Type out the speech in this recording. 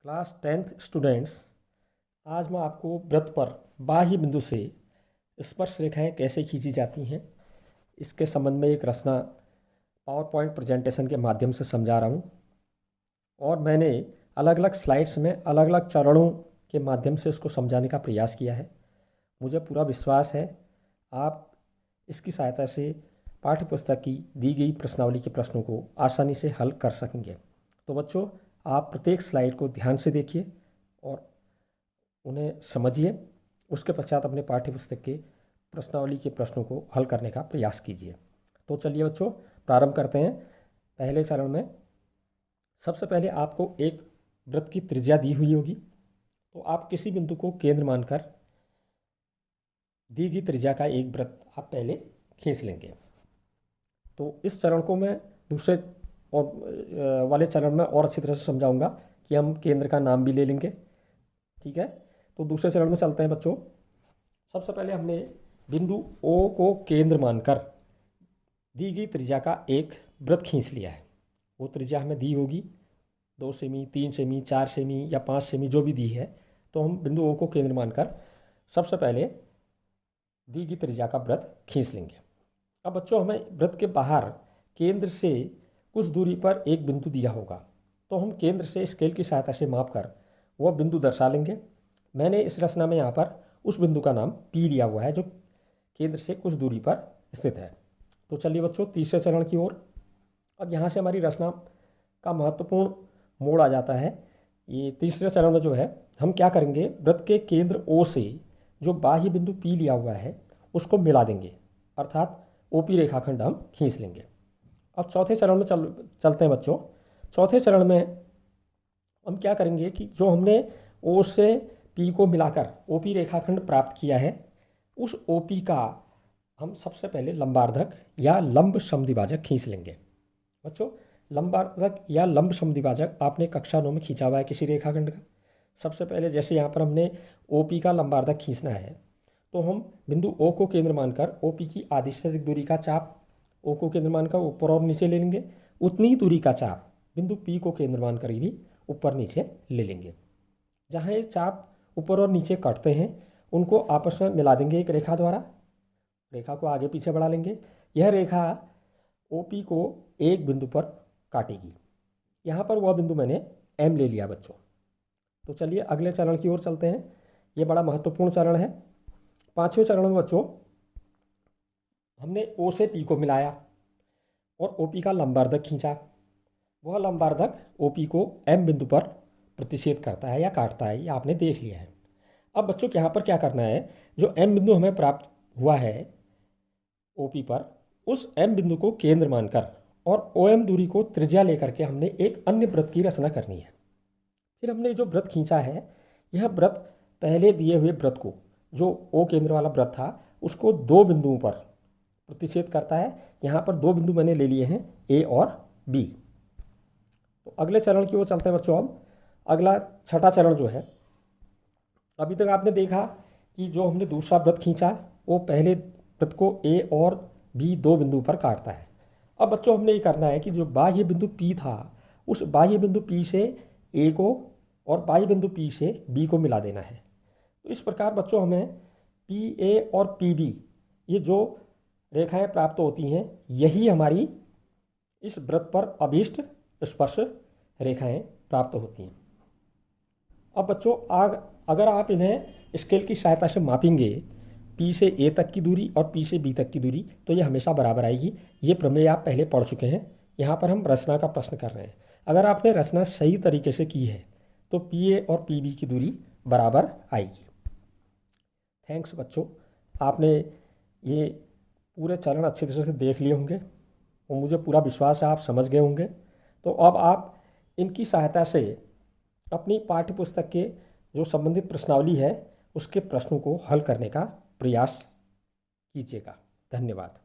Class 10th students, आज मैं आपको वृत्त पर बाह्य बिंदु से स्पर्श रेखाएं कैसे खींची जाती हैं इसके संबंध में एक रचना पावर पॉइंट प्रेजेंटेशन के माध्यम से समझा रहा हूँ। और मैंने अलग अलग स्लाइड्स में अलग अलग चरणों के माध्यम से उसको समझाने का प्रयास किया है। मुझे पूरा विश्वास है आप इसकी सहायता से पाठ्य पुस्तक की दी गई प्रश्नावली के प्रश्नों को आसानी से हल कर सकेंगे। तो बच्चों, आप प्रत्येक स्लाइड को ध्यान से देखिए और उन्हें समझिए। उसके पश्चात अपने पाठ्य पुस्तक के प्रश्नावली के प्रश्नों को हल करने का प्रयास कीजिए। तो चलिए बच्चों, प्रारंभ करते हैं। पहले चरण में सबसे पहले आपको एक वृत्त की त्रिज्या दी हुई होगी, तो आप किसी बिंदु को केंद्र मानकर दी गई त्रिज्या का एक वृत्त आप पहले खींच लेंगे। तो इस चरण को मैं दूसरे और वाले चरण में और अच्छी तरह से समझाऊंगा कि हम केंद्र का नाम भी ले लेंगे। ठीक है, तो दूसरे चरण में चलते हैं बच्चों। सबसे पहले हमने बिंदु O को केंद्र मानकर दी गई त्रिज्या का एक वृत्त खींच लिया है। वो त्रिज्या हमें दी होगी 2 सेमी, 3 सेमी, 4 सेमी या 5 सेमी, जो भी दी है। तो हम बिंदु O को केंद्र मानकर सबसे पहले दी गई त्रिज्या का वृत्त खींच लेंगे। अब बच्चों, हमें वृत्त के बाहर केंद्र से कुछ दूरी पर एक बिंदु दिया होगा, तो हम केंद्र से स्केल की सहायता से मापकर वह बिंदु दर्शा लेंगे। मैंने इस रचना में यहाँ पर उस बिंदु का नाम P लिया हुआ है जो केंद्र से कुछ दूरी पर स्थित है। तो चलिए बच्चों, तीसरे चरण की ओर। अब यहाँ से हमारी रचना का महत्वपूर्ण मोड़ आ जाता है। ये तीसरे चरण में जो है, हम क्या करेंगे, वृत्त के केंद्र O से जो बाह्य बिंदु P लिया हुआ है उसको मिला देंगे, अर्थात OP रेखाखंड हम खींच लेंगे। अब चौथे चरण में चलते हैं बच्चों। चौथे चरण में हम क्या करेंगे कि जो हमने O से P को मिलाकर OP रेखाखंड प्राप्त किया है, उस OP का हम सबसे पहले लंबार्धक या लंब समद्विभाजक खींच लेंगे। बच्चों, लंबार्धक या लंब समद्विभाजक आपने कक्षा 9 में खींचा हुआ है किसी रेखाखंड का। सबसे पहले जैसे यहाँ पर हमने OP का लंबार्धक खींचना है, तो हम बिंदु O को केंद्र मानकर OP की आधी से अधिक दूरी का चाप O को केंद्र मानकर ऊपर और नीचे ले लेंगे। उतनी ही दूरी का चाप बिंदु P को केंद्र मानकर भी ऊपर नीचे ले लेंगे। जहाँ ये चाप ऊपर और नीचे काटते हैं उनको आपस में मिला देंगे एक रेखा द्वारा। रेखा को आगे पीछे बढ़ा लेंगे। यह रेखा OP को एक बिंदु पर काटेगी। यहाँ पर वह बिंदु मैंने M ले लिया बच्चों। तो चलिए अगले चरण की ओर चलते हैं। ये बड़ा महत्वपूर्ण चरण है। पाँचवें चरण में बच्चों, हमने O से P को मिलाया और OP का लंबार्धक खींचा। वह लंबार्धक OP को M बिंदु पर प्रतिच्छेद करता है या काटता है, ये आपने देख लिया है। अब बच्चों, यहाँ पर क्या करना है, जो M बिंदु हमें प्राप्त हुआ है OP पर, उस M बिंदु को केंद्र मानकर और OM दूरी को त्रिज्या लेकर के हमने एक अन्य वृत्त की रचना करनी है। फिर हमने जो वृत्त खींचा है, यह वृत्त पहले दिए हुए वृत्त को, जो O केंद्र वाला वृत्त था, उसको दो बिंदुओं पर प्रतिच्छेद करता है। यहाँ पर दो बिंदु मैंने ले लिए हैं, A और B। तो अगले चरण की ओर चलते हैं बच्चों। अब अगला छठा चरण जो है, अभी तक आपने देखा कि जो हमने दूसरा वृत्त खींचा वो पहले वृत्त को A और B दो बिंदु पर काटता है। अब बच्चों, हमने ये करना है कि जो बाह्य बिंदु P था, उस बाह्य बिंदु P से A को और बाह्य बिंदु P से B को मिला देना है। तो इस प्रकार बच्चों, हमें PA और PB ये जो रेखाएं प्राप्त होती हैं, यही हमारी इस वृत्त पर अभीष्ट स्पर्श रेखाएं प्राप्त होती हैं। अब बच्चों, अगर आप इन्हें स्केल की सहायता से मापेंगे, P से A तक की दूरी और P से B तक की दूरी, तो ये हमेशा बराबर आएगी। ये प्रमेय आप पहले पढ़ चुके हैं। यहाँ पर हम रचना का प्रश्न कर रहे हैं। अगर आपने रचना सही तरीके से की है तो PA और PB की दूरी बराबर आएगी। थैंक्स बच्चों, आपने ये पूरे चरण अच्छी तरह से देख लिए होंगे और मुझे पूरा विश्वास है आप समझ गए होंगे। तो अब आप इनकी सहायता से अपनी पाठ्य पुस्तक के जो संबंधित प्रश्नावली है उसके प्रश्नों को हल करने का प्रयास कीजिएगा। धन्यवाद।